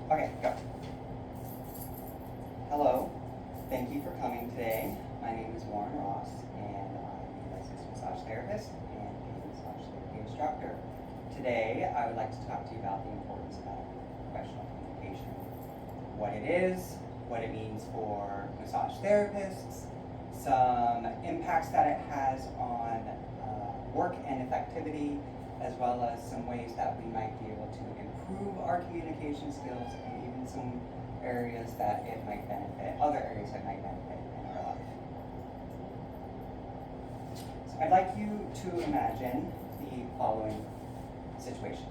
Okay, go. Hello, thank you for coming today. My name is Warren Ross, and I'm a licensed massage therapist and a massage therapy instructor. Today, I would like to talk to you about the importance of professional communication. What it is, what it means for massage therapists, some impacts that it has on work and effectivity, as well as some ways that we might be able to improve our communication skills, and even some areas that it might benefit, other areas that might benefit in our life. So I'd like you to imagine the following situation.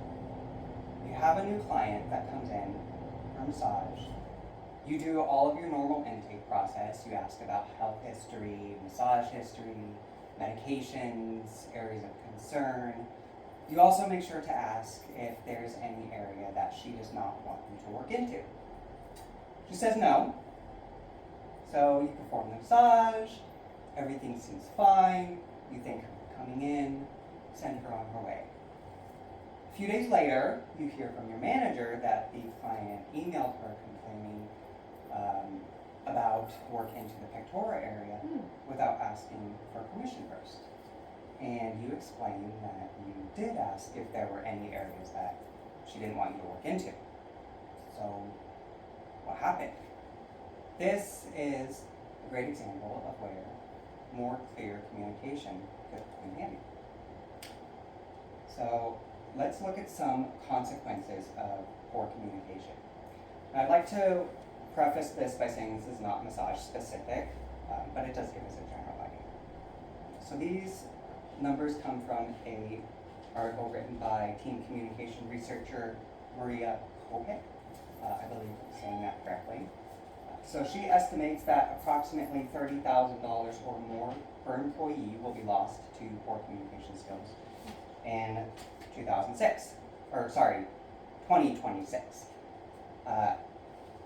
You have a new client that comes in for a massage. You do all of your normal intake process. You ask about health history, massage history, medications, areas of concern. You also make sure to ask if there's any area that she does not want you to work into. She says no. So you perform the massage, everything seems fine, you thank her for coming in, send her on her way. A few days later, you hear from your manager that the client emailed her complaining about work into the pectoral area without asking for permission first. And you explain that you did ask if there were any areas that she didn't want you to work into. So, what happened? This is a great example of where more clear communication could come in handy. So, let's look at some consequences of poor communication. I'd like to preface this by saying this is not massage specific, but it does give us a general idea. So these numbers come from an article written by team communication researcher Maria Kopek. I believe I'm saying that correctly. So she estimates that approximately $30,000 or more per employee will be lost to poor communication skills in 2026.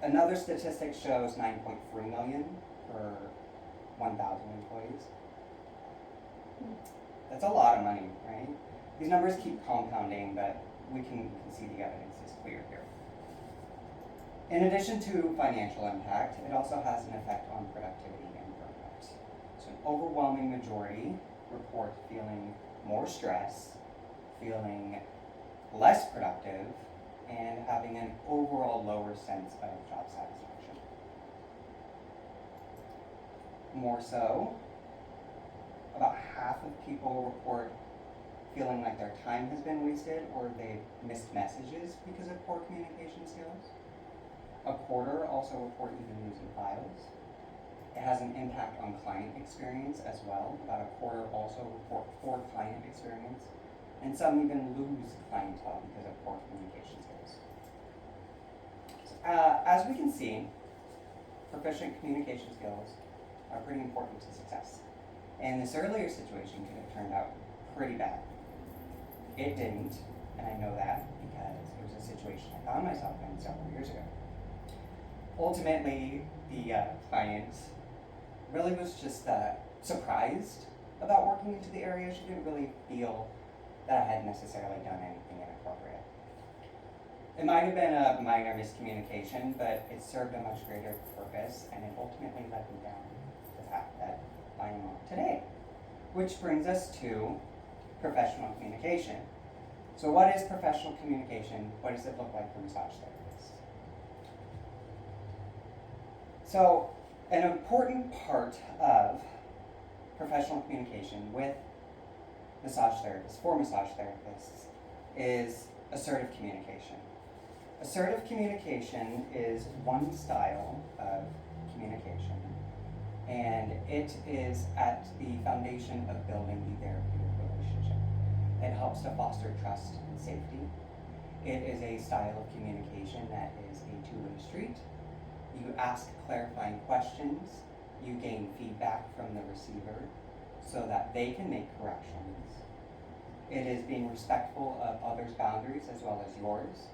Another statistic shows 9.3 million per 1,000 employees. That's a lot of money, right? These numbers keep compounding, but we can see the evidence is clear here. In addition to financial impact, it also has an effect on productivity and burnout. So an overwhelming majority report feeling more stress, feeling less productive, and having an overall lower sense of job satisfaction. More so, about half of people report feeling like their time has been wasted or they've missed messages because of poor communication skills. A quarter also report even losing files. It has an impact on client experience as well. About a quarter also report poor client experience. And some even lose clientele because of poor communication skills. As we can see, proficient communication skills are pretty important to success. And this earlier situation could have turned out pretty bad. It didn't, and I know that because it was a situation I found myself in several years ago. Ultimately, the client really was just surprised about working into the area. She didn't really feel that I had necessarily done anything inappropriate. It might have been a minor miscommunication, but it served a much greater purpose, and it ultimately led me down the path that I am on today. Which brings us to professional communication. So what is professional communication? What does it look like for massage therapists? So an important part of professional communication with for massage therapists, is assertive communication. Assertive communication is one style of communication, and it is at the foundation of building the therapeutic relationship. It helps to foster trust and safety. It is a style of communication that is a two-way street. You ask clarifying questions, you gain feedback from the receiver so that they can make corrections. It is being respectful of others' boundaries as well as yours,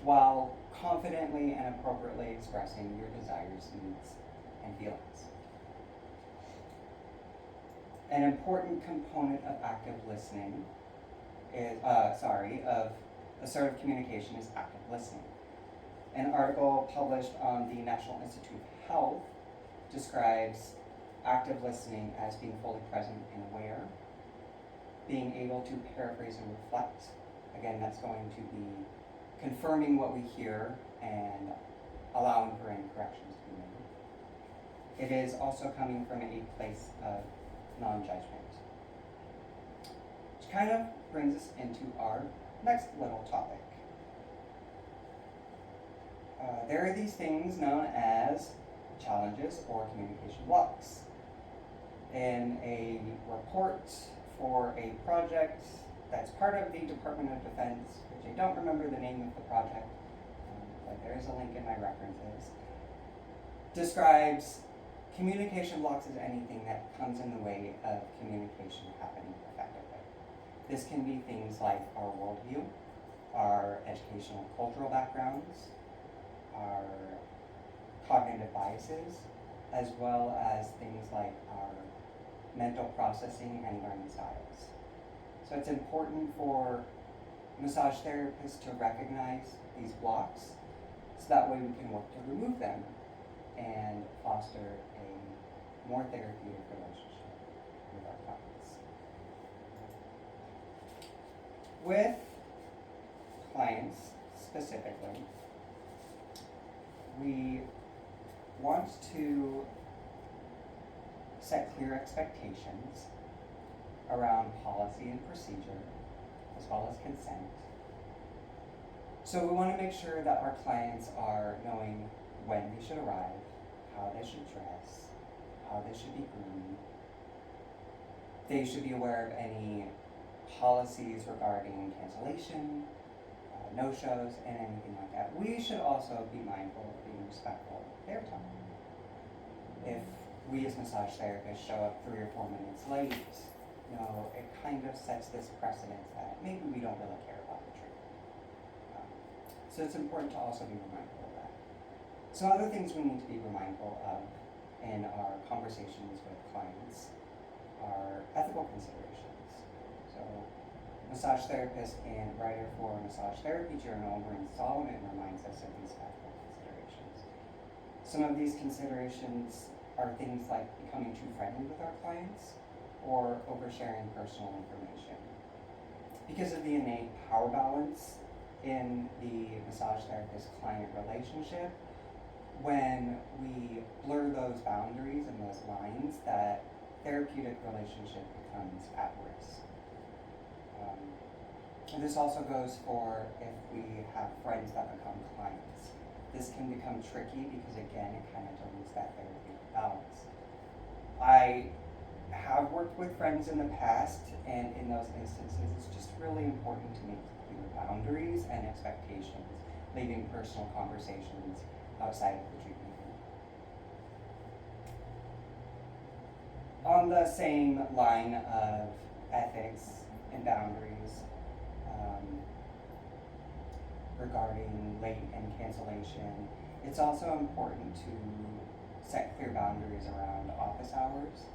while confidently and appropriately expressing your desires, needs, and feelings. An important component of active listening is, of assertive communication is active listening. An article published on the National Institute of Health describes active listening as being fully present and aware, being able to paraphrase and reflect. Again, that's going to be confirming what we hear and allowing for any corrections to be made. It is also coming from a place of non-judgment. Which kind of brings us into our next little topic. There are these things known as challenges or communication blocks. In a report for a project that's part of the Department of Defense, which I don't remember the name of the project, but there is a link in my references, describes communication blocks as anything that comes in the way of communication happening effectively. This can be things like our worldview, our educational and cultural backgrounds, our cognitive biases, as well as things like our mental processing and learning styles. So it's important for massage therapists to recognize these blocks so that way we can work to remove them and foster a more therapeutic relationship with our clients. With clients specifically, we want to set clear expectations around policy and procedure, as well as consent. So we want to make sure that our clients are knowing when they should arrive, how they should dress, how they should be groomed. They should be aware of any policies regarding cancellation, no-shows, and anything like that. We should also be mindful of being respectful of their time. If we as massage therapists show up 3 or 4 minutes late, it kind of sets this precedent that maybe we don't really care about the treatment. So it's important to also be mindful of that. Some other things we need to be mindful of in our conversations with clients are ethical considerations. So, massage therapist and writer for Massage Therapy Journal, Maureen Solomon, reminds us of these ethical considerations. Some of these considerations are things like becoming too friendly with our clients or oversharing personal information. Because of the innate power balance in the massage therapist-client relationship, when we blur those boundaries and those lines, that therapeutic relationship becomes at risk. And this also goes for if we have friends that become clients. This can become tricky because, again, it kind of dilutes that therapeutic balance. I have worked with friends in the past, and in those instances, it's just really important to make clear boundaries and expectations, leaving personal conversations outside of the treatment room. On the same line of ethics and boundaries, regarding late and cancellation, it's also important to set clear boundaries around office hours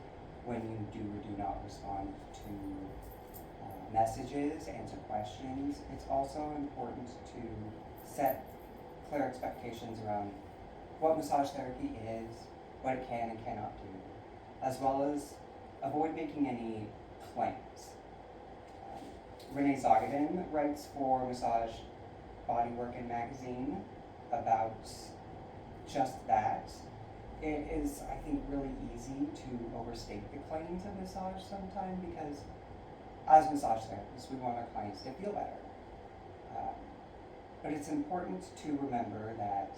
when you do or do not respond to messages, answer questions. It's also important to set clear expectations around what massage therapy is, what it can and cannot do, as well as avoid making any claims. Renee Zogden writes for Massage Bodywork and Magazine about just that. It is, I think, really easy to overstate the claims of massage sometimes because as massage therapists, we want our clients to feel better. But it's important to remember that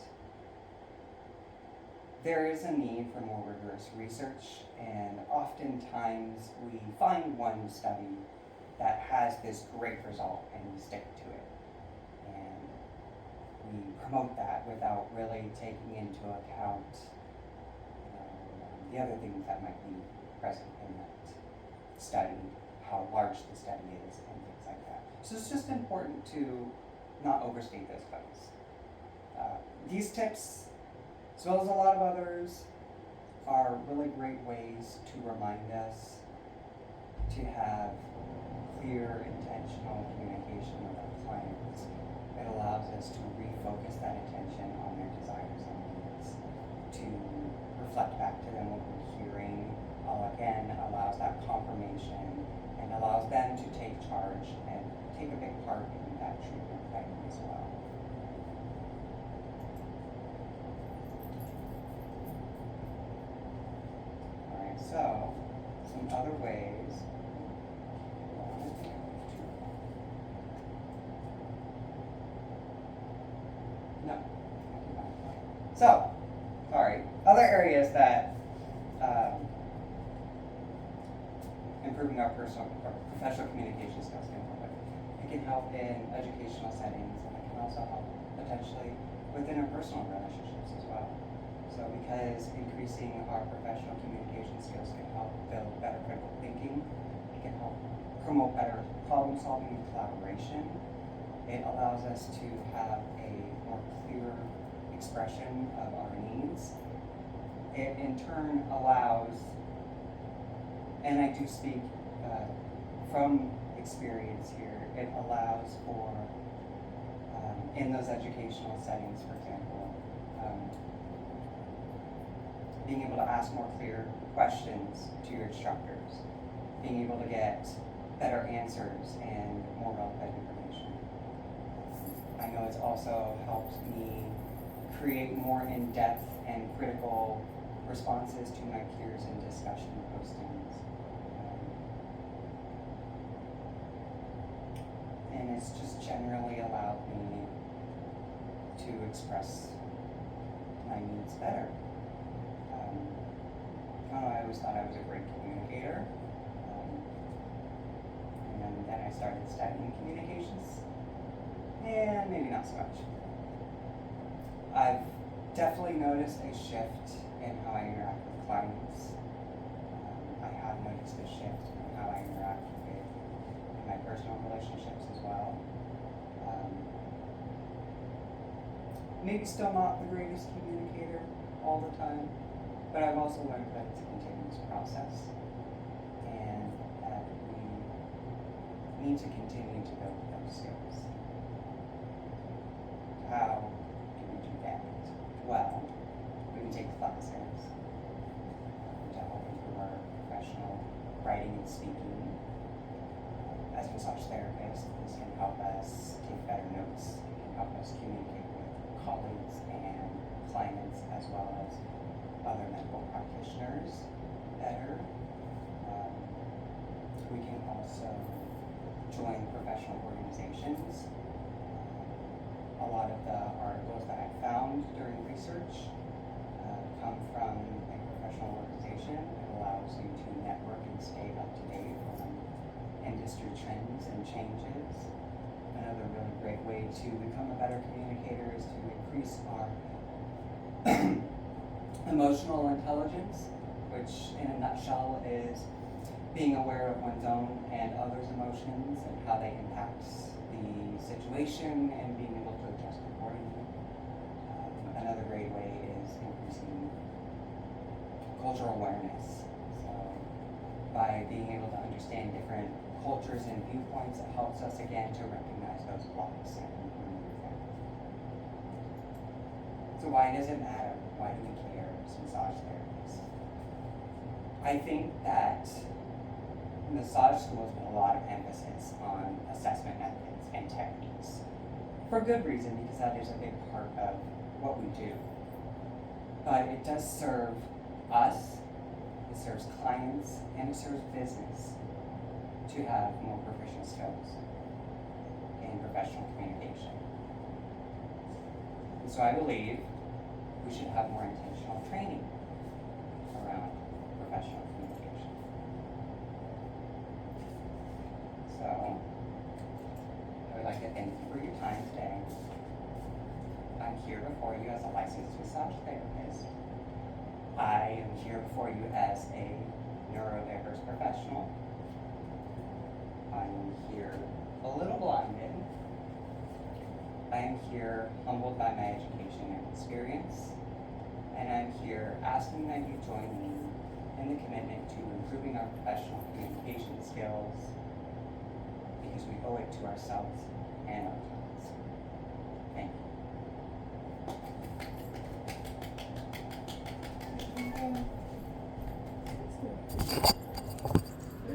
there is a need for more rigorous research, and oftentimes we find one study that has this great result and we stick to it. And we promote that without really taking into account the other things that might be present in that study, how large the study is, and things like that. So it's just important to not overstate those claims. These tips, as well as a lot of others, are really great ways to remind us to have clear, intentional communication with our clients, it allows us to refocus that attention on their desires and needs, to reflect back to them what we're hearing, again, allows that confirmation and allows them to take charge and take a big part in that treatment plan as well. Alright, so some other ways. No. So, sorry. Other areas that improving our professional communication skills can help with. It can help in educational settings, and it can also help potentially within our personal relationships as well. So because increasing our professional communication skills can help build better critical thinking, it can help promote better problem solving and collaboration. It allows us to have a more clear expression of our needs. It in turn allows, and I do speak from experience here, it allows for, in those educational settings, for example, being able to ask more clear questions to your instructors, being able to get better answers and more relevant information. I know it's also helped me create more in-depth and critical responses to my peers in discussion postings. And it's just generally allowed me to express my needs better. I always thought I was a great communicator. And then I started studying communications. And maybe not so much. I've definitely noticed a shift in how I interact with clients. I have noticed a shift in how I interact with my personal relationships as well. Maybe still not the greatest communicator all the time, but I've also learned that it's a continuous process and that we need to continue to build those skills. How do we do that? Well, we can take classes to help improve our professional writing and speaking. As massage therapists, this can help us take better notes. It can help us communicate with colleagues and clients as well as other medical practitioners better. We can also join professional organizations. A lot of the articles that I found during research come from a professional organization. It allows you to network and stay up to date on industry trends and changes. Another really great way to become a better communicator is to increase our emotional intelligence, which in a nutshell is being aware of one's own and others' emotions and how they impact the situation and being able to adjust accordingly. Another great way is increasing cultural awareness. So by being able to understand different cultures and viewpoints, it helps us again to recognize those blocks and remove them. So why does it matter? Why do we care as massage therapists? I think that massage schools put a lot of emphasis on assessment methods and techniques. For good reason, because that is a big part of what we do. But it does serve us, it serves clients, and it serves business to have more proficient skills in professional communication. And so I believe we should have more intentional training around professional communication. So I would like to thank you for your time today. I'm here before you as a licensed massage therapist. I am here before you as a neurodiverse professional. I'm here a little blinded. I am here humbled by my education and experience. And I'm here asking that you join me in the commitment to improving our professional communication skills owe it to ourselves and our clients.